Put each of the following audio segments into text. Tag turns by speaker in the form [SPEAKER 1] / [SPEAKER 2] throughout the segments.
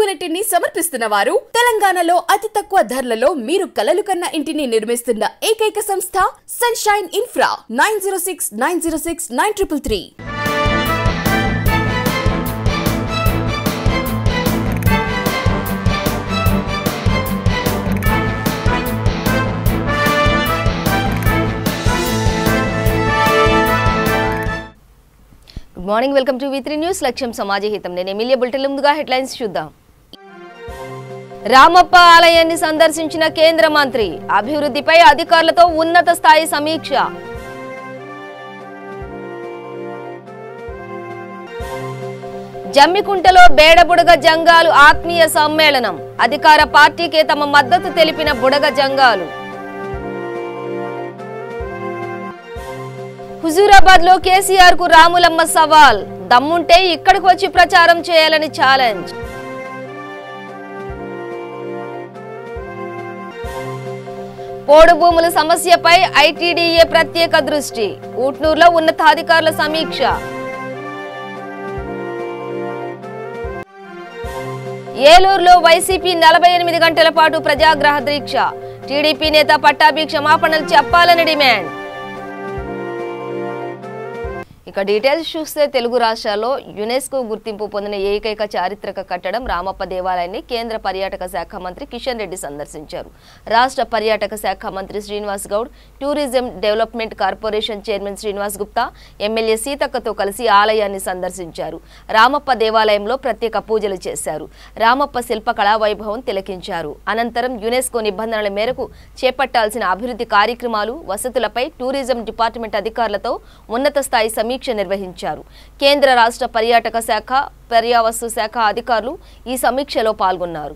[SPEAKER 1] Unit ని సమర్పిస్తున్న వారు తెలంగాణలో అతి తక్కువ ధరలలో మీరు కలలు కన్న ఇంటిని నిర్మిస్తున్న ఏకైక సంస్థ sunshine infra 9069069333.
[SPEAKER 2] Good morning, welcome to V3 news. లక్ష్యం సమాజహితం. నేను ఎమిలియా. బులెటిన్ ముందుగా హెడ్లైన్స్ చూద్దాం. రామప్ప ఆలయాన్ని సందర్శించిన కేంద్ర మంత్రి, అభివృద్ధిపై అధికారులతో ఉన్నత స్థాయి సమీక్ష. జమ్మికుంటలో బేడబుడగ జంగాలు ఆత్మీయ సమ్మేళనం, అధికార పార్టీకే తమ మద్దతు తెలిపిన బుడగ జంగాలు. హుజూరాబాద్ లో కేసీఆర్ కు రాములమ్మ సవాల్, దమ్ముంటే ఇక్కడికి వచ్చి ప్రచారం చేయాలని ఛాలెంజ్. పోడు భూముల సమస్యపై ఐటీడీఏ ప్రత్యేక దృష్టి, ఊట్నూరులో ఉన్నతాధికారుల సమీక్ష. ఏలూరులో వైసీపీ 48 గంటల పాటు ప్రజాగ్రహ దీక్ష, టీడీపీ నేత పట్టాభి క్షమాపణలు చెప్పాలని డిమాండ్. ఇక డీటెయిల్స్ చూస్తే, తెలుగు రాష్ట్రాల్లో యునెస్కో గుర్తింపు పొందిన ఏకైక చారిత్రక కట్టడం రామప్ప దేవాలయాన్ని కేంద్ర పర్యాటక శాఖ మంత్రి కిషన్ రెడ్డి సందర్శించారు. రాష్ట్ర పర్యాటక శాఖ మంత్రి Srinivas Goud, tourism development corporation chairman Srinivas Gupta, MLA సీతక్కతో కలిసి ఆలయాన్ని సందర్శించారు. రామప్ప దేవాలయంలో ప్రత్యేక పూజలు చేశారు. రామప్ప శిల్పకళా వైభవం తిలకించారు. అనంతరం యునెస్కో నిబంధనల మేరకు చేపట్టాల్సిన అభివృద్ధి కార్యక్రమాలు, వసతులపై టూరిజం డిపార్ట్మెంట్ అధికారులతో ఉన్నత స్థాయి సమీక్ష నిర్వహించారు. కేంద్ర రాష్ట్ర పర్యాటక శాఖ, పర్యావస్తు శాఖ అధికారులు ఈ సమీక్షలో పాల్గొన్నారు.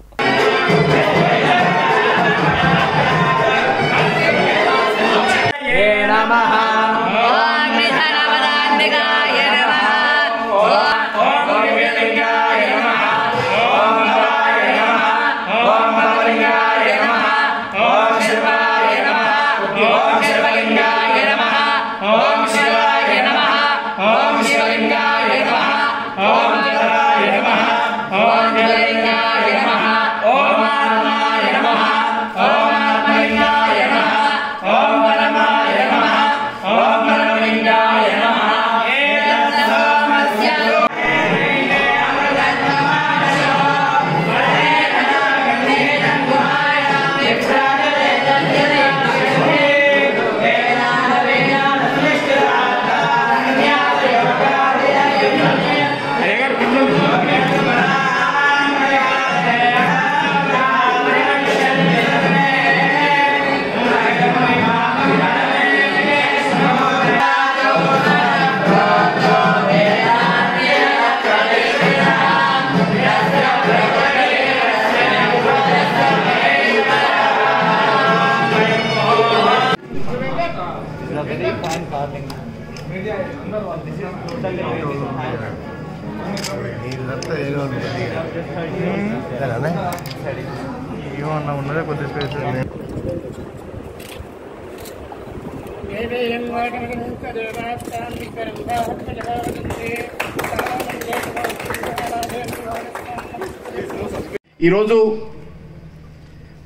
[SPEAKER 3] ఈరోజు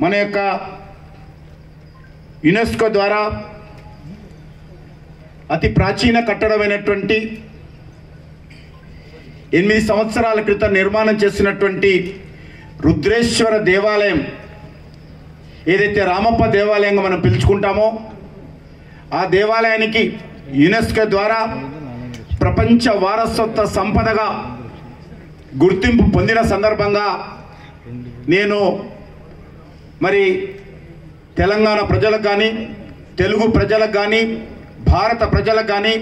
[SPEAKER 3] మన యొక్క యునెస్కో ద్వారా అతి ప్రాచీన కట్టడమైనటువంటి 8 సంవత్సరాల క్రితం నిర్మాణం చేసినటువంటి రుద్రేశ్వర దేవాలయం, ఏదైతే రామప్ప దేవాలయంగా మనం పిలుచుకుంటామో, ఆ దేవాలయానికి యునెస్కో ద్వారా ప్రపంచ వారసత్వ సంపదగా గుర్తింపు పొందిన సందర్భంగా నేను మరి తెలంగాణ ప్రజలకు కానీ, తెలుగు ప్రజలకు కానీ, భారత ప్రజలకు కానీ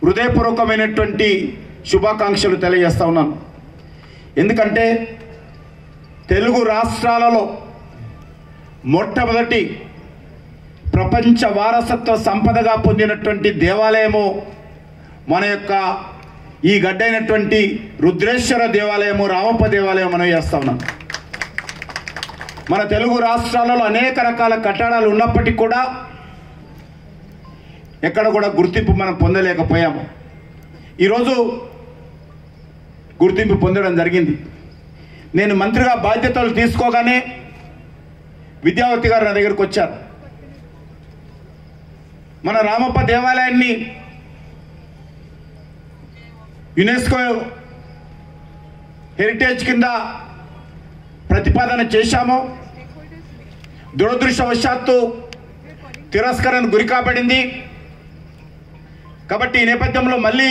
[SPEAKER 3] హృదయపూర్వకమైనటువంటి శుభాకాంక్షలు తెలియజేస్తా ఉన్నాను. ఎందుకంటే తెలుగు రాష్ట్రాలలో మొట్టమొదటి ప్రపంచ వారసత్వ సంపదగా పొందినటువంటి దేవాలయము మన యొక్క ఈ గడ్డైనటువంటి రుద్రేశ్వర దేవాలయము, రామప్ప దేవాలయం మనం చేస్తా ఉన్నాం. మన తెలుగు రాష్ట్రాలలో అనేక రకాల కట్టడాలు ఉన్నప్పటికీ కూడా ఎక్కడ కూడా గుర్తింపు మనం పొందలేకపోయాము. ఈరోజు గుర్తింపు పొందడం జరిగింది. నేను మంత్రిగా బాధ్యతలు తీసుకోగానే విద్యావతి గారు నా దగ్గరకు వచ్చారు. మన రామప్ప దేవాలయాన్ని యునెస్కో హెరిటేజ్ కింద ప్రతిపాదన చేశాము. దురదృష్టవశాత్తు తిరస్కరణ గురి కాబడింది. కాబట్టి ఈ నేపథ్యంలో మళ్ళీ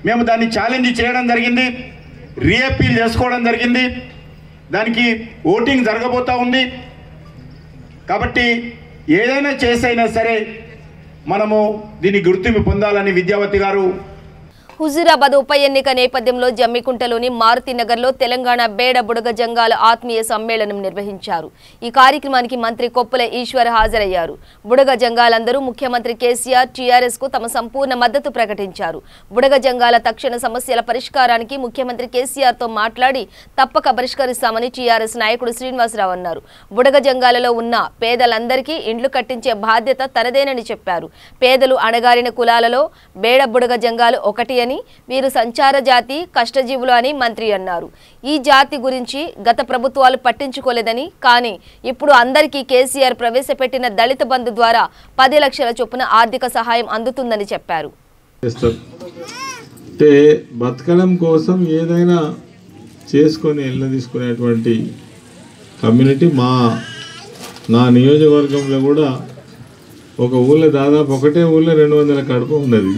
[SPEAKER 3] మేము దాన్ని ఛాలెంజ్ చేయడం జరిగింది, రీఅపీల్ చేసుకోవడం జరిగింది. దానికి ఓటింగ్ జరగబోతూ ఉంది. కాబట్టి ఏదైనా చేసైనా సరే మనము దీన్ని గుర్తింపు పొందాలని విద్యావతి గారు.
[SPEAKER 2] హుజూరాబాద్ ఉప ఎన్నిక నేపథ్యంలో జమ్మికుంటలోని మారుతినగర్లో తెలంగాణ బేడ బుడగ జంగాల ఆత్మీయ సమ్మేళనం నిర్వహించారు. ఈ కార్యక్రమానికి మంత్రి కొప్పుల ఈశ్వర్ హాజరయ్యారు. బుడగ జంగాలందరూ ముఖ్యమంత్రి కేసీఆర్, టీఆర్ఎస్ కు తమ సంపూర్ణ మద్దతు ప్రకటించారు. బుడగ జంగాల తక్షణ సమస్యల పరిష్కారానికి ముఖ్యమంత్రి కేసీఆర్ తో మాట్లాడి తప్పక పరిష్కరిస్తామని టీఆర్ఎస్ నాయకుడు శ్రీనివాసరావు అన్నారు. బుడగ జంగాలలో ఉన్న పేదలందరికీ ఇండ్లు కట్టించే బాధ్యత తనదేనని చెప్పారు. పేదలు అణగారిన కులాలలో బేడ బుడగ జంగాలు ఒకటి, వీరు సంచార జాతి, కష్టజీవులు అని మంత్రి అన్నారు. ఈ జాతి గురించి గత ప్రభుత్వాలు పట్టించుకోలేదని, కానీ ఇప్పుడు అందరికీ కేసీఆర్ ప్రవేశపెట్టిన దళిత బంధు ద్వారా 10 లక్షల చొప్పున ఆర్థిక సహాయం అందుతుందని చెప్పారు.
[SPEAKER 4] బతకడం కోసం ఏదైనా చేసుకొని ఎల్ల తీసుకునేటువంటి కమ్యూనిటీ నా నియోజకవర్గంలో కూడా ఒక ఊళ్ళో దాదాపు ఒకటే ఊళ్ళో 200 కడుపు ఉన్నది.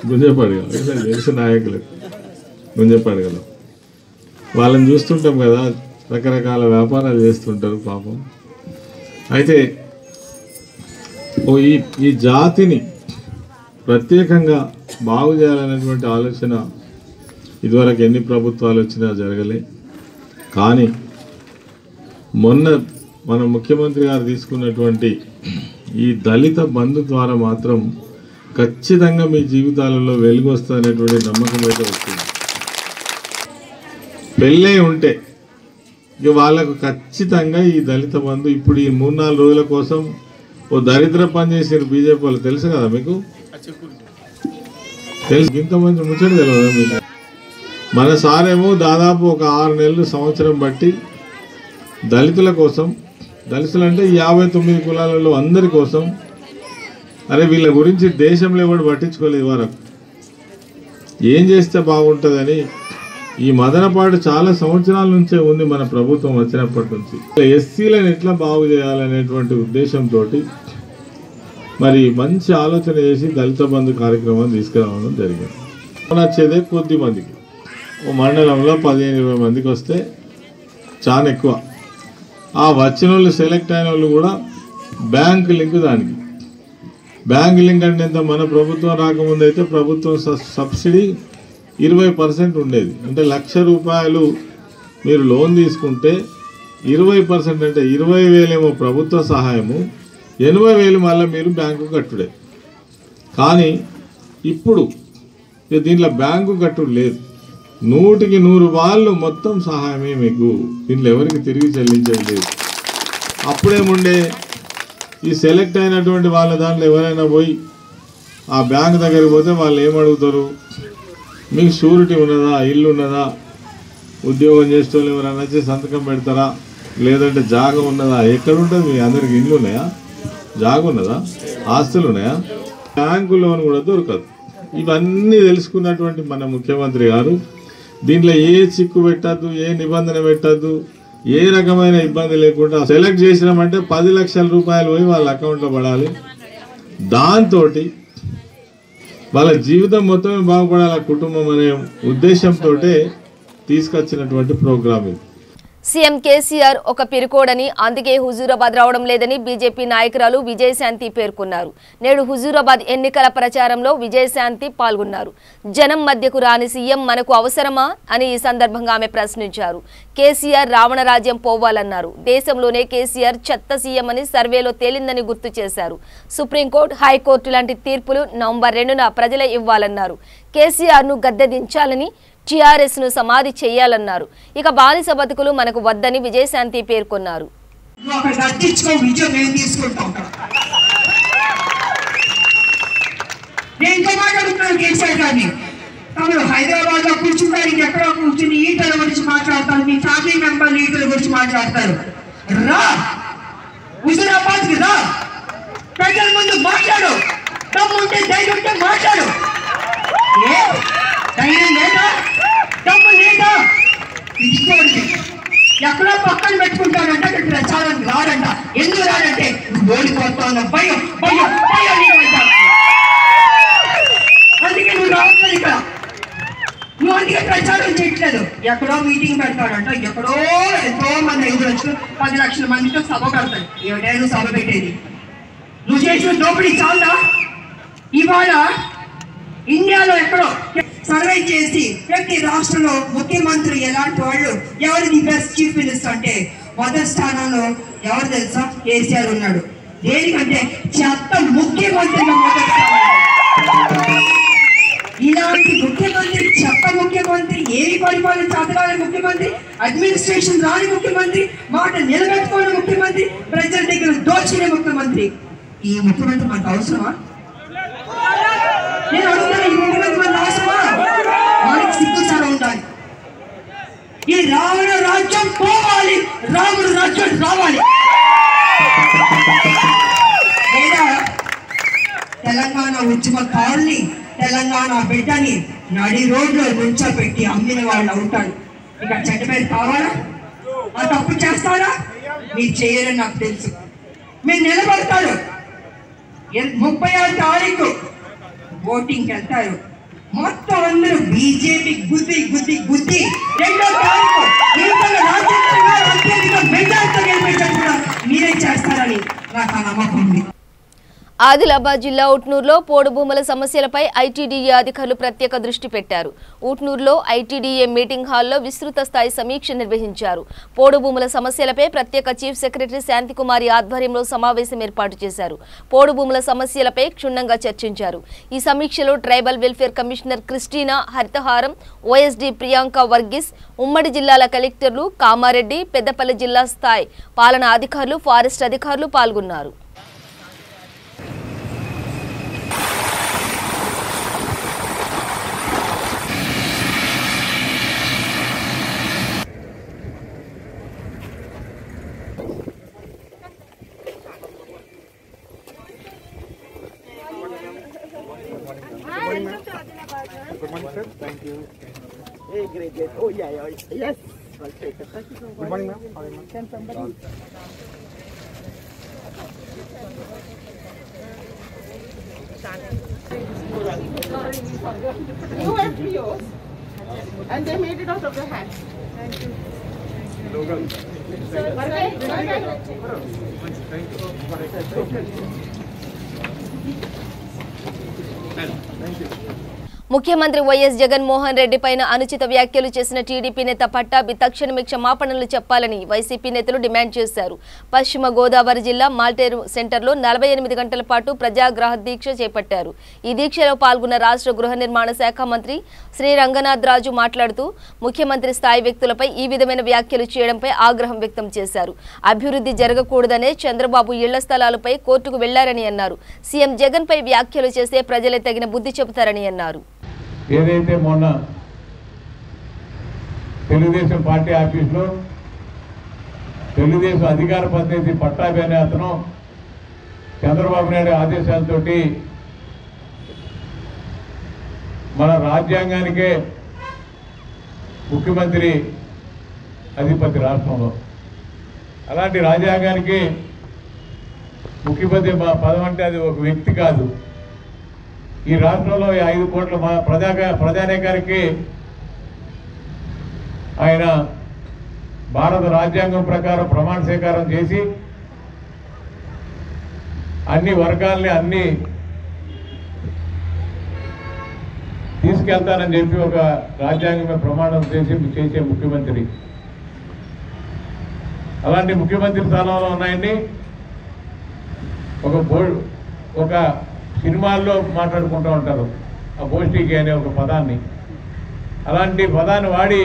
[SPEAKER 4] గుంజపాడుగల తెలుసు నాయకులు గుంజపాడుగల వాళ్ళని చూస్తుంటాం కదా, రకరకాల వ్యాపారాలు చేస్తుంటారు పాపం. అయితే ఈ జాతిని ప్రత్యేకంగా బాగు చేయాలనేటువంటి ఆలోచన ఇదివరకు ఎన్ని ప్రభుత్వాలు వచ్చినా జరగలే. కానీ మొన్న మన ముఖ్యమంత్రి గారు తీసుకున్నటువంటి ఈ దళిత బంధు ద్వారా మాత్రం ఖచ్చితంగా మీ జీవితాలలో వెలుగు వస్తుందనేటువంటి నమ్మకం అయితే వస్తుంది. పెళ్ళై ఉంటే ఇక వాళ్ళకు ఖచ్చితంగా ఈ దళిత బంధు ఇప్పుడు ఈ 3-4 రోజుల కోసం ఓ దరిద్ర పని చేసారు బీజేపీ వాళ్ళు. తెలుసు కదా మీకు, తెలుసు. ఇంతమంది ముచ్చట తెలియదా మీకు? మన సారేమో దాదాపు ఒక 6 నెలలు సంవత్సరం బట్టి దళితుల కోసం, దళితులు అంటే 59 కులాలలో అందరి కోసం, అరే వీళ్ళ గురించి దేశంలో ఎవరు పట్టించుకోలేదు వరకు, ఏం చేస్తే బాగుంటుందని ఈ మదనపాటు చాలా సంవత్సరాల నుంచే ఉంది మన ప్రభుత్వం వచ్చినప్పటి నుంచి. ఎస్సీలను ఎట్లా బాగు చేయాలనేటువంటి ఉద్దేశంతో మరి మంచి ఆలోచన చేసి దళిత బంధు కార్యక్రమాన్ని తీసుకురావడం జరిగింది. వచ్చేదే కొద్ది మందికి, ఓ మండలంలో 15-20 మందికి వస్తే చాలా ఎక్కువ. ఆ వచ్చిన వాళ్ళు, సెలెక్ట్ అయిన వాళ్ళు కూడా బ్యాంక్ లింక్, దానికి బ్యాంక్ లింక్ అంటే ఎంత, మన ప్రభుత్వం రాకముందు అయితే ప్రభుత్వం సబ్సిడీ 20% ఉండేది. అంటే ₹1,00,000 మీరు లోన్ తీసుకుంటే 20% అంటే 20,000 ఏమో ప్రభుత్వ సహాయము, 80,000 మళ్ళీ మీరు బ్యాంకు కట్టుడే. కానీ ఇప్పుడు దీంట్లో బ్యాంకు కట్టుడు లేదు, 100కి 100 వాళ్ళు మొత్తం సహాయమే మీకు, దీంట్లో ఎవరికి తిరిగి చెల్లించేది లేదు. అప్పుడేముండే ఈ సెలెక్ట్ అయినటువంటి వాళ్ళ దాంట్లో ఎవరైనా పోయి ఆ బ్యాంక్ దగ్గరికి పోతే వాళ్ళు ఏమడుగుతారు, మీకు షూరిటీ ఉన్నదా, ఇల్లు ఉన్నదా, ఉద్యోగం చేసేవాళ్ళు ఎవరైనా వచ్చి సంతకం పెడతారా, లేదంటే జాగా ఉన్నదా, ఎక్కడుంటుంది, మీ అందరికి ఇల్లు ఉన్నాయా, జాగా ఉన్నదా, ఆస్తులు ఉన్నాయా, బ్యాంకు లోన్ కూడా దొరకదు. ఇవన్నీ తెలుసుకున్నటువంటి మన ముఖ్యమంత్రి గారు దీంట్లో ఏ చిక్కు పెట్టద్దు, ఏ నిబంధన పెట్టద్దు, ఏ రకమైన ఇబ్బంది లేకుండా సెలెక్ట్ చేసినామంటే 10 లక్షల రూపాయలు పోయి వాళ్ళ అకౌంట్లో పడాలి. దాంతో వాళ్ళ జీవితం మొత్తమే బాగుపడాలి కుటుంబం అనే ఉద్దేశంతో తీసుకొచ్చినటువంటి ప్రోగ్రామ్ ఇది.
[SPEAKER 2] సీఎం కేసీఆర్ ఒక పిరుకోడని, అందుకే హుజూరాబాద్ రావడం లేదని బీజేపీ నాయకురాలు విజయశాంతి పేర్కొన్నారు. నేడు హుజూరాబాద్ ఎన్నికల ప్రచారంలో విజయశాంతి పాల్గొన్నారు. జనం మధ్యకు రాని సీఎం మనకు అవసరమా అని ఈ సందర్భంగా ఆమె ప్రశ్నించారు. కేసీఆర్ రావణ రాజ్యం పోవాలన్నారు. దేశంలోనే కేసీఆర్ చెత్త సీఎం అని సర్వేలో తేలిందని గుర్తు చేశారు. సుప్రీంకోర్టు, హైకోర్టు లాంటి తీర్పులు నవంబర్ 2న ప్రజలే ఇవ్వాలన్నారు. కేసీఆర్ ను గద్దె దించాలని, టీఆర్ఎస్ ను సమాధి చేయాలన్నారు. ఇక బానిస బతుకులు మనకు వద్దని విజయశాంతి పేర్కొన్నారు.
[SPEAKER 5] తమను హైదరాబాద్ లో కూర్చుంటారు, ఇంకెక్కడో కూర్చుని ఈటల గురించి మాట్లాడతారు, మీ ఫ్యామిలీ మెంబర్లు ఈటల గురించి మాట్లాడతారు. రా హుజూరాబాద్ కి రా, ప్రజల ముందు మాట్లాడు, దమ్ముంటే ధైర్యం ఉంటే మాట్లాడు. ఏ ధైర్యం లేదా, దమ్ము లేదా, ఇష్టపడి ఎక్కడో పక్కన పెట్టుకుంటాడంట, అక్కడ ప్రచారం రాడంట. ఎందుకు రాడంటే ఓడిపోతావు, భయం భయం భయం అంట. అందుకే నువ్వు రావట్లేదు ఇక్కడ, నువ్వు అందుకే ప్రచారం చేయట్లేదు. ఎక్కడో మీటింగ్ పెడతాడంట, ఎక్కడో ఎంతో మంది 5 లక్షలు 10 లక్షల మందితో సభ పెడతాడు. ఏమిటా నువ్వు సభ పెట్టేది? నువ్వు చేసిన దోపిడీ చాలా. ఇవాళ ఇండియాలో ఎక్కడో సర్వే చేసి ప్రతి రాష్ట్రంలో ముఖ్యమంత్రి ఎలాంటి వాళ్ళు, ఎవరిది బెస్ట్ చీఫ్ మినిస్టర్ అంటే మొదటి స్థానంలో ఎవరు తెలుసా? కేసీఆర్ ఉన్నాడు. దేనికంటే చెత్త ముఖ్యమంత్రిగా మొదటి స్థానంలో. ఇలాంటి ముఖ్యమంత్రి, చెత్త ముఖ్యమంత్రి, ఏమి పరిపాలన చదవాలి ముఖ్యమంత్రి, అడ్మినిస్ట్రేషన్ రాని ముఖ్యమంత్రి, మాట నిలబెట్టుకోని ముఖ్యమంత్రి, ప్రజల దగ్గర దోచుకునే ముఖ్యమంత్రి. ఈ ముఖ్యమంత్రి మనకు అవసరమా? నేను అడుగుతాను, ఈ ముఖ్యమంత్రి మనకు అవసరమా? వారికి సిగ్గుచారం ఉండాలి. ఈ రావణ రాజ్యం పోవాలి, రాముడు రాజ్యం రావాలి. లేదా తెలంగాణ ఉద్యమకారుల్ని, తెలంగాణ బిడ్డని నడి రోడ్లో నుంచోబెట్టి అమ్మిన వాళ్ళు అవుతారు. ఇక చెడ్డ పేరు కావాలా? ఆ తప్పు చేస్తారా? మీరు చేయరని నాకు తెలుసు. మీరు నిలబడతారు. 36 తారీఖు ఓటింగ్కి వెళ్తారు. మొత్తం అందరూ బీజేపీ గుద్ది గుద్ది గుద్ది 2వ తారీఖు అత్యధిక మెజార్టీతో గెలిపించకుండా మీరే చేస్తారని నాకు ఆ నమ్మకం ఉంది.
[SPEAKER 2] ఆదిలాబాద్ జిల్లా ఉట్నూరులో పోడు భూముల సమస్యలపై ఐటీడీఏ అధికారులు ప్రత్యేక దృష్టి పెట్టారు. ఉట్నూరులో ఐటీడీఏ మీటింగ్ హాల్లో విస్తృత స్థాయి సమీక్ష నిర్వహించారు. పోడు భూముల సమస్యలపై ప్రత్యేక చీఫ్ సెక్రటరీ శాంతికుమారి ఆధ్వర్యంలో సమావేశం ఏర్పాటు చేశారు. పోడు భూముల సమస్యలపై క్షుణ్ణంగా చర్చించారు. ఈ సమీక్షలో tribal welfare commissioner Christina Harithaharam, OSD Priyanka Varghese, ఉమ్మడి జిల్లాల కలెక్టర్లు కామారెడ్డి, పెద్దపల్లి జిల్లా స్థాయి పాలనా అధికారులు, ఫారెస్ట్ అధికారులు పాల్గొన్నారు.
[SPEAKER 6] Good morning, sir. Thank you. Hey, great. Oh, yeah. Yes. I'll take it. Thank you so much. Good morning, ma'am. How are you, ma'am? Can somebody?
[SPEAKER 7] You have trios, and they made it out of your hands. Thank you.
[SPEAKER 6] Local. Thank you.
[SPEAKER 2] ముఖ్యమంత్రి YS Jaganmohan Reddy పైన అనుచిత వ్యాఖ్యలు చేసిన TDP నేత పట్టాభి తక్షణమే క్షమాపణలు చెప్పాలని YCP నేతలు డిమాండ్ చేశారు. పశ్చిమ గోదావరి జిల్లా మాల్టేరు సెంటర్లో 48 గంటల పాటు ప్రజాగ్రహ దీక్ష చేపట్టారు. ఈ దీక్షలో పాల్గొన్న రాష్ట్ర గృహ నిర్మాణ శాఖ మంత్రి శ్రీ రంగనాథ్ రాజు మాట్లాడుతూ ముఖ్యమంత్రి స్థాయి వ్యక్తులపై ఈ విధమైన వ్యాఖ్యలు చేయడంపై ఆగ్రహం వ్యక్తం చేశారు. అభివృద్ధి జరగకూడదనే చంద్రబాబు ఇళ్ల స్థలాలపై కోర్టుకు వెళ్లారని అన్నారు. సీఎం జగన్ పై వ్యాఖ్యలు చేస్తే ప్రజలే తగిన బుద్ధి చెబుతారని అన్నారు.
[SPEAKER 8] ఏదైతే మొన్న తెలుగుదేశం పార్టీ ఆఫీసులో తెలుగుదేశం అధికార ప్రతినిధి పట్టాభి అనే అతను చంద్రబాబు నాయుడు ఆదేశాలతోటి మన రాజ్యాంగానికే ముఖ్యమంత్రి అధిపతి రాష్ట్రంలో, అలాంటి రాజ్యాంగానికి ముఖ్యమంత్రి పదం అంటే అది ఒక వ్యక్తి కాదు. ఈ రాష్ట్రంలో 5 కోట్ల ప్రజానేకానికి ఆయన భారత రాజ్యాంగం ప్రకారం ప్రమాణ స్వీకారం చేసి అన్ని వర్గాల్ని అన్ని తీసుకెళ్తానని చెప్పి ఒక రాజ్యాంగమే ప్రమాణం చేసే ముఖ్యమంత్రి. అలాంటి ముఖ్యమంత్రి స్థానంలో ఉన్నాయండి ఒక సినిమాల్లో మాట్లాడుకుంటూ ఉంటారు ఆ గోష్ఠికి అనే ఒక పదాన్ని. అలాంటి పదాన్ని వాడి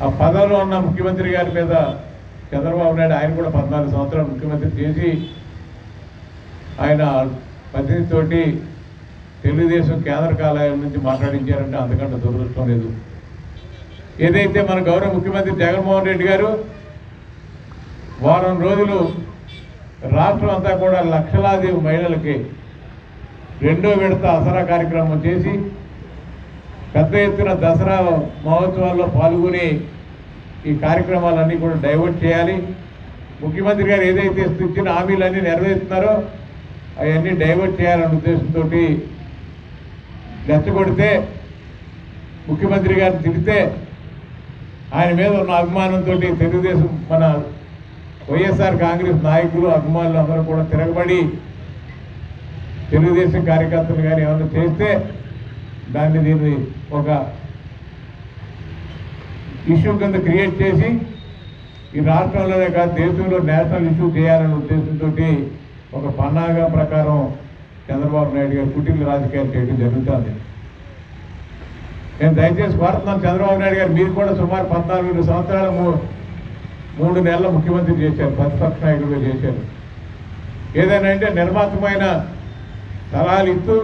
[SPEAKER 8] ఆ పదంలో ఉన్న ముఖ్యమంత్రి గారి మీద చంద్రబాబు నాయుడు, ఆయన కూడా 14 సంవత్సరాలు ముఖ్యమంత్రి చేసి ఆయన ప్రతినిధితోటి తెలుగుదేశం కేంద్ర కార్యాలయం నుంచి మాట్లాడించారంటే అంతకంటే దురదృష్టం లేదు. ఏదైతే మన గౌరవ ముఖ్యమంత్రి జగన్మోహన్ రెడ్డి గారు వారం రోజులు రాష్ట్రం అంతా కూడా లక్షలాది మహిళలకి 2వ విడత ఆసరా కార్యక్రమం చేసి పెద్ద ఎత్తున దసరా మహోత్సవాల్లో పాల్గొని ఈ కార్యక్రమాలన్నీ కూడా డైవర్ట్ చేయాలి. ముఖ్యమంత్రి గారు ఏదైతే ఇచ్చిన హామీలన్నీ నెరవేరుస్తున్నారో అవన్నీ డైవర్ట్ చేయాలనే ఉద్దేశంతో రెచ్చగొడితే, ముఖ్యమంత్రి గారిని తిడితే ఆయన మీద ఉన్న అభిమానంతో తెలుగుదేశం మన వైఎస్ఆర్ కాంగ్రెస్ నాయకులు అభిమానులు అందరూ కూడా తిరగబడి తెలుగుదేశం కార్యకర్తలు కానీ ఏమైనా చేస్తే దీన్ని ఒక ఇష్యూ కింద క్రియేట్ చేసి ఈ రాష్ట్రంలోనే కాదు దేశంలో నేషనల్ ఇష్యూ చేయాలనే ఉద్దేశంతో ఒక పన్నాగా ప్రకారం చంద్రబాబు నాయుడు గారు కుటీల రాజకీయాలు చేయడం జరుగుతుంది. నేను దయచేసి కోరుతున్నాను, చంద్రబాబు నాయుడు గారు మీరు కూడా సుమారు 14 సంవత్సరాలు 3 నెలల ముఖ్యమంత్రి చేశారు, ప్రతిపక్ష నాయకుడిగా చేశారు. ఏదైనా అంటే నిర్మాతమైన సలహాలు ఇస్తూ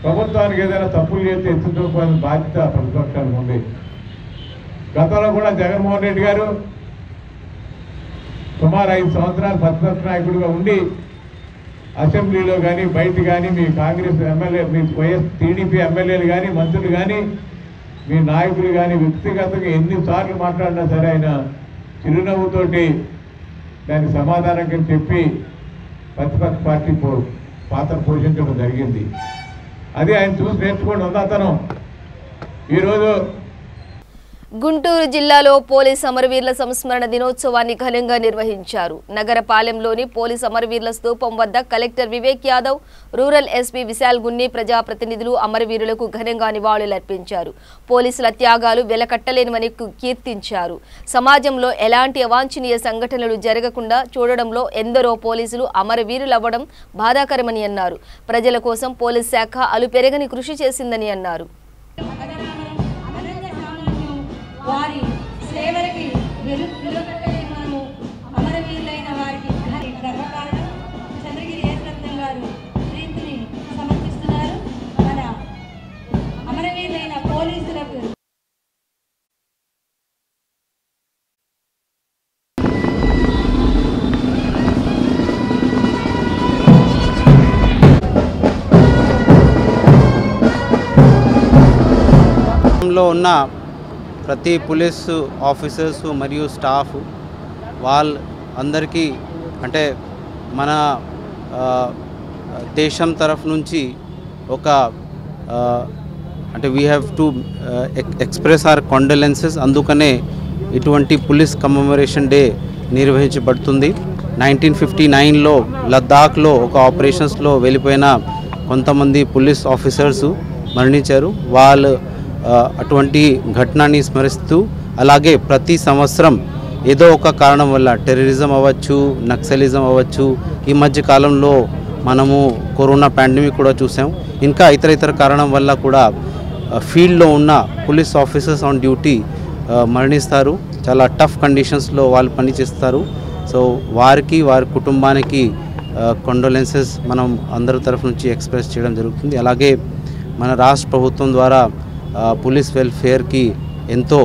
[SPEAKER 8] ప్రభుత్వానికి ఏదైనా తప్పులు చేస్తే ఎత్తుకోవాల్సిన బాధ్యత ప్రతిపక్షానికి ఉంది. గతంలో కూడా జగన్మోహన్ రెడ్డి గారు సుమారు 5 సంవత్సరాలు ప్రతిపక్ష నాయకుడిగా ఉండి అసెంబ్లీలో కానీ బయట కానీ మీ కాంగ్రెస్ ఎమ్మెల్యే, మీ టీడీపీ ఎమ్మెల్యేలు కానీ మంత్రులు కానీ మీ నాయకులు కానీ వ్యక్తిగతంగా ఎన్నిసార్లు మాట్లాడినా సరే ఆయన చిరునవ్వుతోటి దానికి సమాధానం చెప్పి ప్రతిపక్ష పార్టీ పాత్ర పోషించడం జరిగింది. అది ఆయన చూసి నేర్చుకోండి ఉందాతనం. ఈరోజు
[SPEAKER 2] గుంటూరు జిల్లాలో పోలీస్ అమరవీరుల సంస్మరణ దినోత్సవాన్ని ఘనంగా నిర్వహించారు. నగరపాలెంలోని పోలీస్ అమరవీరుల స్తూపం వద్ద collector Vivek Yadav, rural SP Vishal Gunni, ప్రజాప్రతినిధులు అమరవీరులకు ఘనంగా నివాళులర్పించారు. పోలీసుల త్యాగాలు వెలకట్టలేనివని కీర్తించారు. సమాజంలో ఎలాంటి అవాంఛనీయ సంఘటనలు జరగకుండా చూడడంలో ఎందరో పోలీసులు అమరవీరులవ్వడం బాధాకరమని అన్నారు. ప్రజల కోసం పోలీస్ శాఖ అలుపెరగని కృషి చేసిందని అన్నారు.
[SPEAKER 9] వారి సేవలకి మనము అమరవీరులైన వారికి గర్వకారణం చంద్రగిరి ఏకరత్నం గారు ప్రీతిని సమర్పిస్తున్నారు. మన అమరవీరులైన పోలీసులకు
[SPEAKER 10] ఉన్న ప్రతి పోలీస్ ఆఫీసర్స్ మరియు స్టాఫ్ వాళ్ళందరికీ అంటే మన దేశం తరఫు నుంచి ఒక అంటే we have to express our condolences. అందుకనే ఇటువంటి పోలీస్ కమెమరేషన్ డే నిర్వహించబడుతుంది. 1959లో లద్దాఖ్లో ఒక ఆపరేషన్స్లో వెళ్ళిపోయిన కొంతమంది పోలీస్ ఆఫీసర్స్ మరణించారు. వాళ్ళు అటువంటి ఘటనని స్మరిస్తూ అలాగే ప్రతి సంవత్సరం ఏదో ఒక కారణం వల్ల టెర్రరిజం అవ్వచ్చు, నక్సలిజం అవ్వచ్చు, ఈ మధ్య కాలంలో మనము కరోనా పాండమిక్ కూడా చూసాం, ఇంకా ఇతర కారణం వల్ల కూడా ఫీల్డ్లో ఉన్న పోలీస్ ఆఫీసర్స్ ఆన్ డ్యూటీ మరణిస్తారు. చాలా టఫ్ కండిషన్స్లో వాళ్ళు పనిచేస్తారు. సో వారికి వారి కుటుంబానికి కండోలెన్సెస్ మనం అందరి తరఫు నుంచి ఎక్స్ప్రెస్ చేయడం జరుగుతుంది. అలాగే మన రాష్ట్ర ప్రభుత్వం ద్వారా పోలీస్ వెల్ఫేర్కి ఎంతో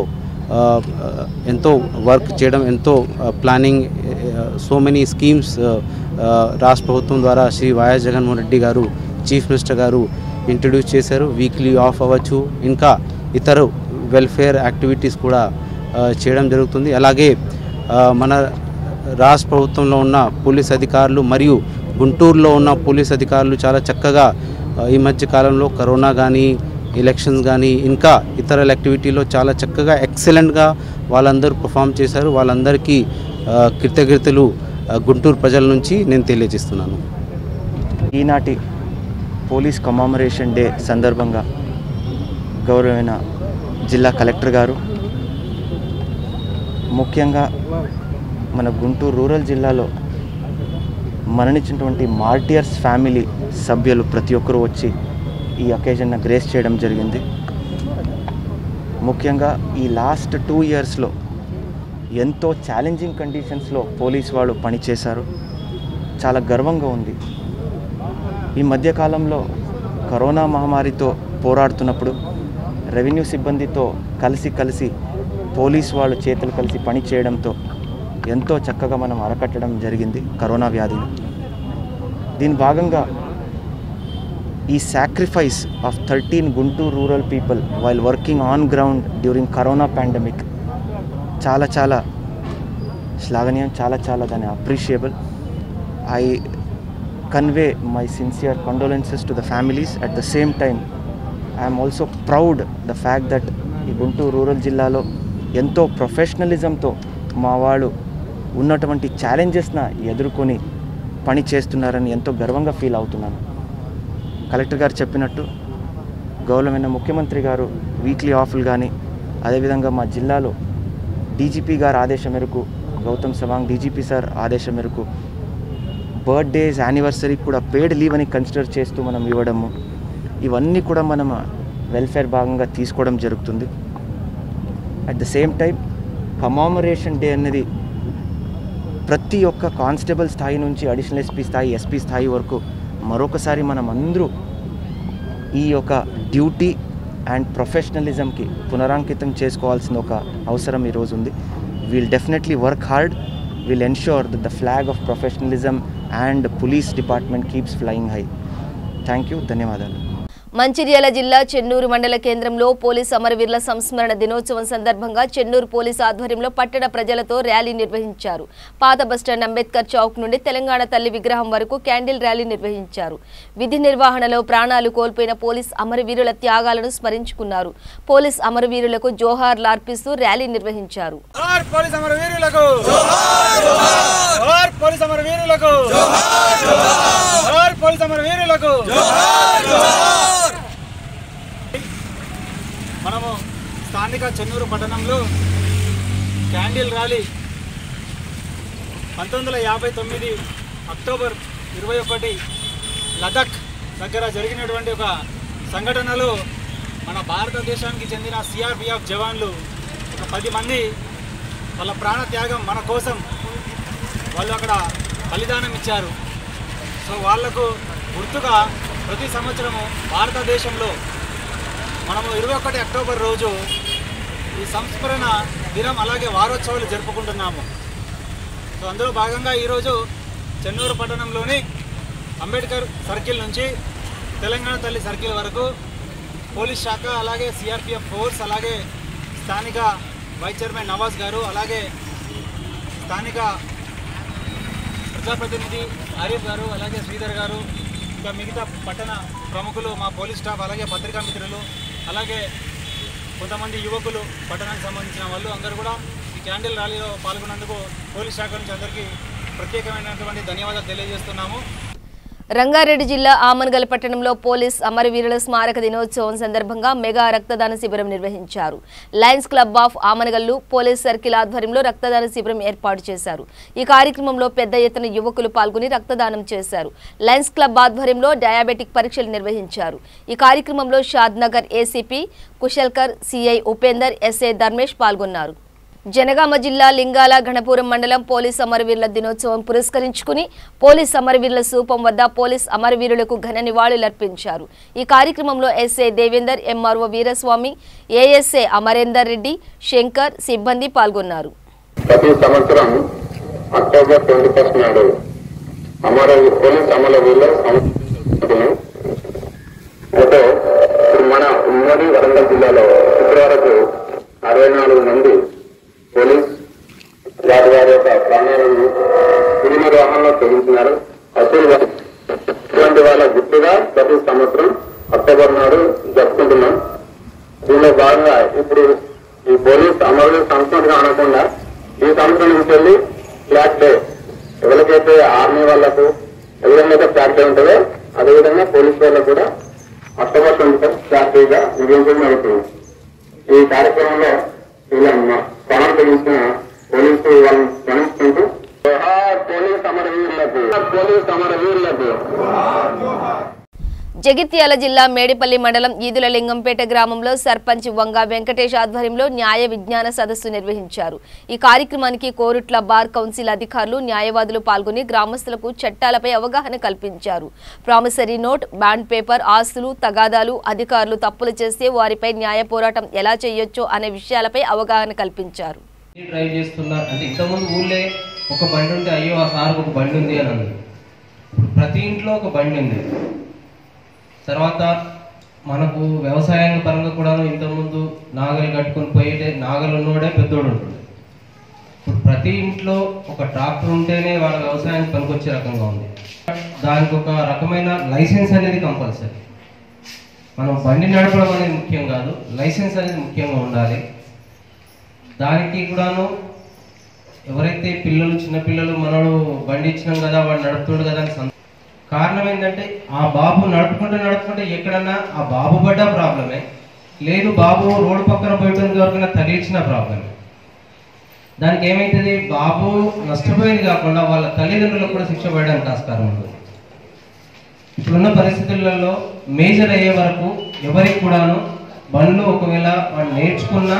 [SPEAKER 10] వర్క్ చేయడం, ఎంతో ప్లానింగ్, సో మెనీ స్కీమ్స్ రాష్ట్ర ప్రభుత్వం ద్వారా శ్రీ వైఎస్ జగన్మోహన్ రెడ్డి గారు చీఫ్ మినిస్టర్ గారు ఇంట్రడ్యూస్ చేశారు. వీక్లీ ఆఫ్ అవ్వచ్చు, ఇంకా ఇతర వెల్ఫేర్ యాక్టివిటీస్ కూడా చేయడం జరుగుతుంది. అలాగే మన రాష్ట్ర ప్రభుత్వంలో ఉన్న పోలీస్ అధికారులు మరియు గుంటూరులో ఉన్న పోలీస్ అధికారులు చాలా చక్కగా ఈ మధ్య కాలంలో కరోనా కానీ ఎలక్షన్స్ కానీ ఇంకా ఇతర యాక్టివిటీలో చాలా చక్కగా ఎక్సలెంట్గా వాళ్ళందరూ పర్ఫామ్ చేశారు. వాళ్ళందరికీ కృతజ్ఞతలు గుంటూరు ప్రజల నుంచి నేను తెలియజేస్తున్నాను.
[SPEAKER 11] ఈనాటి పోలీస్ కమెమరేషన్ డే సందర్భంగా గౌరవమైన జిల్లా కలెక్టర్ గారు, ముఖ్యంగా మన గుంటూరు రూరల్ జిల్లాలో మరణించినటువంటి మార్టియర్స్ ఫ్యామిలీ సభ్యులు ప్రతి ఒక్కరూ వచ్చి ఈ అకేజన్ గ్రేస్ చేయడం జరిగింది. ముఖ్యంగా ఈ లాస్ట్ 2 ఇయర్స్లో ఎంతో ఛాలెంజింగ్ కండిషన్స్లో పోలీస్ వాళ్ళు పనిచేశారు. చాలా గర్వంగా ఉంది. ఈ మధ్యకాలంలో కరోనా మహమ్మారితో పోరాడుతున్నప్పుడు రెవెన్యూ సిబ్బందితో కలిసి పోలీస్ వాళ్ళు చేతులు కలిసి పని చేయడంతో ఎంతో చక్కగా మనం అరకట్టడం జరిగింది కరోనా వ్యాధిని. దీని భాగంగా ఈ sacrifice of 13 Guntur rural people while working on ground during corona pandemic చాలా శ్లాఘనీయం, చాలా దాన్ని appreciable. I convey my sincere condolences to the families. At the same time I'm also proud the fact that ఈ Guntur rural జిల్లాలో ఎంతో ప్రొఫెషనలిజంతో మా వాళ్ళు ఉన్నటువంటి ఛాలెంజెస్ని ఎదుర్కొని పని చేస్తున్నారని ఎంతో గర్వంగా ఫీల్ అవుతున్నాను. కలెక్టర్ గారు చెప్పినట్టు గౌరవమైన ముఖ్యమంత్రి గారు వీక్లీ ఆఫ్లు కానీ, అదేవిధంగా మా జిల్లాలో డీజీపీ గారు ఆదేశం మేరకు, గౌతమ్ సవాంగ్ డీజీపీ సార్ ఆదేశం మేరకు బర్త్డేస్, యానివర్సరీ కూడా పెయిడ్ లీవ్ అని కన్సిడర్ చేస్తూ మనం ఇవ్వడము, ఇవన్నీ కూడా మనం వెల్ఫేర్ భాగంగా తీసుకోవడం జరుగుతుంది. At the same time కమామరేషన్ day అనేది ప్రతి ఒక్క కానిస్టేబుల్ స్థాయి నుంచి అడిషనల్ ఎస్పీ స్థాయి, ఎస్పీ స్థాయి వరకు మరొకసారి మనం అందరూ ఈ యొక్క డ్యూటీ అండ్ ప్రొఫెషనలిజంకి పునరాంకితం చేసుకోవాల్సిన ఒక అవసరం ఈరోజు ఉంది. We'll definitely work hard, wheel ensure that the flag of professionalism and police department keeps flying high. Thank you, ధన్యవాదాలు.
[SPEAKER 2] మంచిర్యాల జిల్లా చెన్నూరు మండల కేంద్రంలో పోలీస్ అమరవీరుల సంస్మరణ దినోత్సవం సందర్భంగా చెన్నూరు పోలీస్ ఆధ్వర్యంలో పట్టణ ప్రజలతో ర్యాలీ నిర్వహించారు. పాత బస్టాండ్ అంబేద్కర్ చౌక్ నుండి తెలంగాణ తల్లి విగ్రహం వరకు క్యాండిల్ ర్యాలీ నిర్వహించారు. విధి నిర్వహణలో ప్రాణాలు కోల్పోయిన పోలీస్ అమరవీరుల త్యాగాలను స్మరించుకున్నారు. పోలీస్ అమరవీరులకు జోహార్లు అర్పిస్తూ ర్యాలీ నిర్వహించారు.
[SPEAKER 6] మనము స్థానిక చెన్నూరు పట్టణంలో క్యాండిల్ ర్యాలీ 1959 అక్టోబర్ 21 లదాఖ్ దగ్గర జరిగినటువంటి ఒక సంఘటనలో మన భారతదేశానికి చెందిన సిఆర్పిఎఫ్ జవాన్లు ఒక 10 మంది వాళ్ళ ప్రాణత్యాగం మన కోసం వాళ్ళు అక్కడ బలిదానం ఇచ్చారు. సో వాళ్లకు గుర్తుగా ప్రతి సంవత్సరము భారతదేశంలో మనము 21 అక్టోబర్ రోజు ఈ సంస్మరణ దినం అలాగే వారోత్సవాలు జరుపుకుంటున్నాము. సో అందులో భాగంగా ఈరోజు చెన్నూరు పట్టణంలోని అంబేద్కర్ సర్కిల్ నుంచి తెలంగాణ తల్లి సర్కిల్ వరకు పోలీస్ శాఖ, అలాగే సిఆర్పిఎఫ్ ఫోర్స్, అలాగే స్థానిక వైస్ చైర్మన్ నవాజ్ గారు, అలాగే స్థానిక ప్రజాప్రతినిధి ఆరిఫ్ గారు, అలాగే శ్రీధర్ గారు, ఇంకా మిగతా పట్టణ ప్రముఖులు, మా పోలీస్ స్టాఫ్, అలాగే పత్రికా మిత్రులు, అలాగే కొంతమంది యువకులు, పట్టణానికి సంబంధించిన వాళ్ళు అందరూ కూడా ఈ క్యాండిల్ ర్యాలీలో పాల్గొన్నందుకు పోలీస్ శాఖ నుంచి అందరికీ ప్రత్యేకమైనటువంటి ధన్యవాదాలు తెలియజేస్తున్నాము.
[SPEAKER 2] రంగారెడ్డి జిల్లా ఆమన్గల్ పట్టణంలో పోలీస్ అమరవీరుల స్మారక దినోత్సవం సందర్భంగా మెగా రక్తదాన శిబిరం నిర్వహించారు. Lions club of Amangal police circle ఆధ్వర్యంలో రక్తదాన శిబిరం ఏర్పాటు చేశారు. ఈ కార్యక్రమంలో పెద్ద ఎత్తున యువకులు పాల్గొని రక్తదానం చేశారు. లయన్స్ క్లబ్ ఆధ్వర్యంలో డయాబెటిక్ పరీక్షలు నిర్వహించారు. ఈ కార్యక్రమంలో Shadnagar ACP Kushalkar, CI Upender, SI Dharmesh పాల్గొన్నారు. జనగామ జిల్లా లింగాల ఘనపురం మండలం పోలీస్ అమరవీరుల దినోత్సవం పురస్కరించుకుని పోలీస్ అమరవీరుల స్థూపం వద్ద పోలీస్ అమరవీరులకు ఘన నివాళులర్పించారు. ఈ కార్యక్రమంలో SI Devender, MRO Veeraswamy, ASI Amarender Reddy, Shankar సిబ్బంది పాల్గొన్నారు.
[SPEAKER 12] ప్రతి సంవత్సరం అక్టోబర్ 21 నాడు పోలీస్ అమరవీరుల అయితే మన ఉమ్మడి వరంగల్ జిల్లాలో ఇప్పటివరకు 64 మంది పోలీస్ వారి యొక్క ప్రాణాలను విధి నిర్వహణలో తొలగించినారు. ఇటువంటి వాళ్ళ గుర్తుగా ప్రతి సంవత్సరం అక్టోబర్ నాడు జరుపుకుంటున్నాం. దీనిలో భాగంగా ఇప్పుడు ఈ పోలీస్ అమరవీరుల సంస్కరణ అనకుండా ఈ సంవత్సరం నుంచి వెళ్ళి ఫ్లాగ్ డే, ఎవరికైతే ఆర్మీ వాళ్లకు ఏ విధంగా అయితే ఫ్లాగ్ డే ఉంటుందో అదేవిధంగా పోలీస్ వాళ్ళకు కూడా అక్టోబర్ 21 ఫ్లాగ్ డేగా నిర్వహించడం జరుగుతుంది. ఈ కార్యక్రమంలో ఇలా ప్రాణాలు తొలగించిన పోలీసు వాళ్ళని స్మరించుకుంటూ పోలీస్ అమరవీరులకు.
[SPEAKER 2] జగిత్యాల జిల్లా మేడిపల్లి మండలం ఈదుల లింగంపేట గ్రామంలో సర్పంచ్ వంగ వెంకటేష్ ఆధ్వర్యంలో న్యాయ విజ్ఞాన సదస్సు నిర్వహించారు. ఈ కార్యక్రమానికి కోరుట్ల బార్ కౌన్సిల్ అధికారులు, న్యాయవాదులు పాల్గొని గ్రామస్తులకు చట్టాలపై అవగాహన కల్పించారు. ప్రామిసరీ నోట్, బాండ్ పేపర్, ఆస్తులు, తగాదాలు, అధికారులు తప్పులు చేస్తే వారిపై న్యాయ పోరాటం ఎలా చేయొచ్చో అనే విషయాలపై అవగాహన కల్పించారు.
[SPEAKER 13] డ్రైవ్ చేస్తున్నా అంటే ఇంతకుముందు ఊళ్ళే ఒక బండి ఉంటే అయ్యో ఆ సార్కు ఒక బండి ఉంది అని అన్నారు. ప్రతి ఇంట్లో ఒక బండి ఉంది. తర్వాత మనకు వ్యవసాయం పరంగా కూడా ఇంతకుముందు నాగలు కట్టుకొని పోయేటే నాగలు ఉన్నోడే పెద్దోడు ఉంటుంది. ఇప్పుడు ప్రతి ఇంట్లో ఒక ట్రాక్టర్ ఉంటేనే వాళ్ళ వ్యవసాయానికి పనికొచ్చే రకంగా ఉంది. దానికి ఒక రకమైన లైసెన్స్ అనేది కంపల్సరీ. మనం బండి నడపడం అనేది ముఖ్యం కాదు, లైసెన్స్ అనేది ముఖ్యంగా ఉండాలి. దానికి కూడాను ఎవరైతే పిల్లలు చిన్నపిల్లలు మనోడు బండి ఇచ్చినాం కదా వాడు నడుపుతాడు కదా అని కారణం ఏంటంటే ఆ బాబు నడుపుకుంటే ఎక్కడన్నా ఆ బాబు పడ్డ ప్రాబ్లమే, లేదు బాబు రోడ్డు పక్కన పోయడానికి ఎవరికైనా తగిలించిన ప్రాబ్లమే. దానికి ఏమైతుంది, బాబు నష్టపోయేది కాకుండా వాళ్ళ తల్లిదండ్రులకు కూడా శిక్ష పడడానికి ఆస్కారం ఉంటుంది. ఇప్పుడున్న పరిస్థితులలో మేజర్ అయ్యే వరకు ఎవరికి కూడాను బండ్లు ఒకవేళ వాడు నేర్చుకున్నా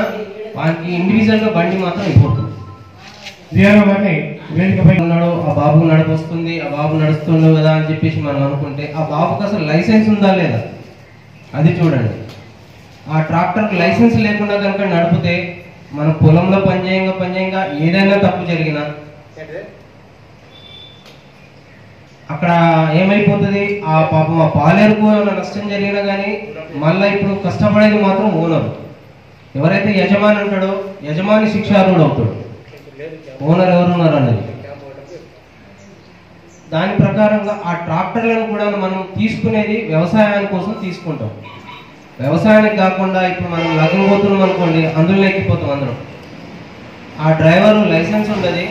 [SPEAKER 13] వానికి ఇండివిజువల్గా బండి మాత్రం ఇవ్వకూడదు. ఉన్నాడు ఆ బాబు నడిపొస్తుంది, ఆ బాబు నడుస్తుండవు కదా అని చెప్పేసి మనం అనుకుంటే ఆ బాబుకి అసలు లైసెన్స్ ఉందా లేదా అది చూడండి. ఆ ట్రాక్టర్కి లైసెన్స్ లేకుండా కనుక నడిపితే మన పొలంలో పనిచేయంగా ఏదైనా తప్పు జరిగినా అక్కడ ఏమైపోతుంది, ఆ పాపం ఆ పాలేరుకు ఏమైనా నష్టం జరిగినా కానీ మళ్ళీ ఇప్పుడు కష్టపడేది మాత్రం ఓనర్. ఎవరైతే యజమాని ఉంటాడో యజమాని శిక్షార్హుడు అవుతాడు. ఓనర్ ఎవరున్నారు అనేది దాని ప్రకారంగా ఆ ట్రాక్టర్లను కూడా మనం తీసుకునేది వ్యవసాయాని కోసం తీసుకుంటాం. వ్యవసాయానికి కాకుండా ఇప్పుడు మనం లగ్న పోతున్నాం అనుకోండి, అందులో ఎక్కిపోతాం అందరం. ఆ డ్రైవర్ లైసెన్స్ ఉండదు,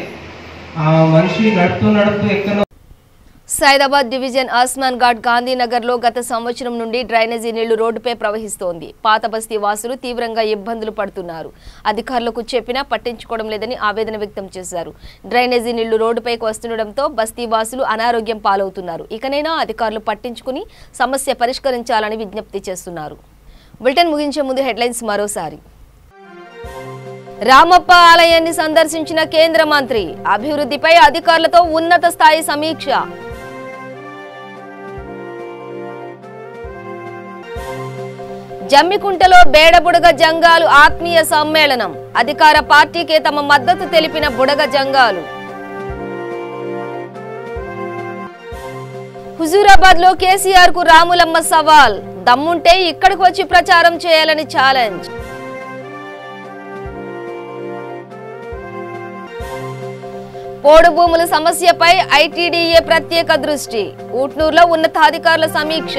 [SPEAKER 13] ఆ మనిషి నడుపుతూ ఎక్కడో.
[SPEAKER 2] సైదాబాద్ డివిజన్ ఆస్మాన్ ఘాట్ గాంధీనగర్లో గత సంవత్సరం నుండి డ్రైనేజీ నీళ్లు రోడ్డుపై ప్రవహిస్తోంది. పాత బస్తీ వాసులు తీవ్రంగా ఇబ్బందులు పడుతున్నారు. అధికారులకు చెప్పినా పట్టించుకోవడం లేదని ఆవేదన వ్యక్తం చేశారు. డ్రైనేజీ నీళ్లు రోడ్డుపైకి వస్తుండటంతో బస్తీ వాసులు అనారోగ్యం పాలవుతున్నారు. ఇకనైనా అధికారులు పట్టించుకుని సమస్య పరిష్కరించాలని విజ్ఞప్తి చేస్తున్నారు. బులెటిన్ ముగించే ముందు హెడ్లైన్స్ మరోసారి. రామప్ప ఆలయాన్ని సందర్శించిన కేంద్ర మంత్రి, అభివృద్ధిపై అధికారులతో ఉన్నత స్థాయి సమీక్ష. జమ్మికుంటలో బేడబుడగ జంగాలు ఆత్మీయ సమ్మేళనం, అధికార పార్టీకే తమ మద్దతు తెలిపిన బుడగ జంగాలు. హుజూరాబాద్ లో కేసీఆర్ కు రాములమ్మ సవాల్, దమ్ముంటే ఇక్కడికి వచ్చి ప్రచారం చేయాలని ఛాలెంజ్. పోడు భూముల సమస్యపై ఐటీడీఏ ప్రత్యేక దృష్టి, ఊట్నూరులో ఉన్నతాధికారుల సమీక్ష.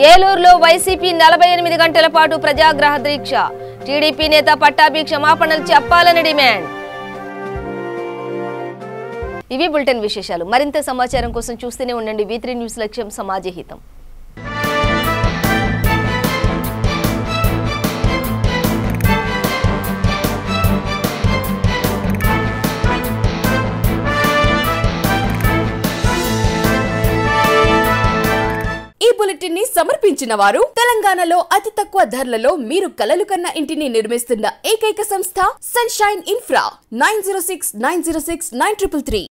[SPEAKER 2] ఏలూరులో వైసీపీ 48 గంటల పాటు ప్రజాగ్రహ దీక్ష, టీడీపీ నేత పట్టాభి క్షమాపణలు చెప్పాలని డిమాండ్. ఇవి బులెటిన్ విశేషాలు. మరింత సమాచారం కోసం చూస్తూనే ఉండండి V3 న్యూస్, లక్ష్యం సమాజహితం.
[SPEAKER 1] ఈ బులెటిన్ ని సమర్పించిన వారు తెలంగాణలో అతి తక్కువ ధరలలో మీరు కలలు కన్న ఇంటిని నిర్మిస్తున్న ఏకైక సంస్థ సన్షైన్ ఇన్ఫ్రా 9069069333.